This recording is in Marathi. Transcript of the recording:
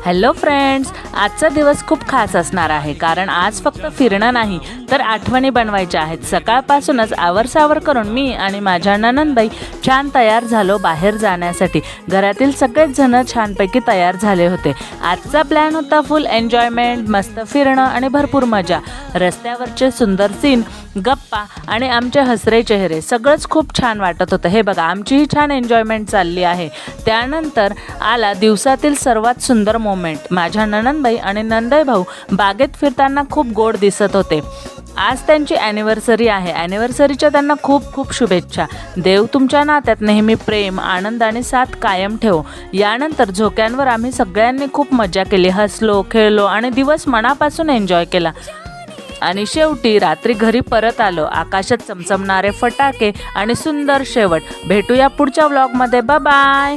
हॅलो फ्रेंड्स, आजचा दिवस खूप खास असणार आहे कारण आज फक्त फिरणं नाही तर आठवणी बनवायच्या आहेत। सकाळपासूनच आवरसावर करून मी आणि माझ्या नणंदबाई छान तयार झालो बाहेर जाण्यासाठी। घरातील सगळेच जण छानपैकी तयार झाले होते। आजचा प्लॅन होता फुल एन्जॉयमेंट, मस्त फिरणं आणि भरपूर मजा। रस्त्यावरचे सुंदर सीन, गप्पा आणि आमचे हसरे चेहरे सगळंच खूप छान वाटत होतं। हे बघा, आमचीही छान एन्जॉयमेंट चालली आहे। त्यानंतर आला दिवसातील सर्वात सुंदर मोमेंट। माझ्या नणंदबाई आणि नंदई भाऊ बागेत फिरताना खूप गोड दिसत होते। आज त्यांची ॲनिव्हर्सरी आहे। ॲनिव्हर्सरीच्या त्यांना खूप खूप शुभेच्छा। देव तुमच्या नात्यात नेहमी प्रेम, आनंद आणि साथ कायम ठेवो। यानंतर झोक्यांवर आम्ही सगळ्यांनी खूप मजा केली, हसलो, खेळलो आणि दिवस मनापासून एन्जॉय केला। आणि शेवटी रात्री घरी परत आलो। आकाशात चमचमणारे फटाके आणि सुंदर शेवट। भेटूया पुढच्या व्लॉगमध्ये। Bye bye.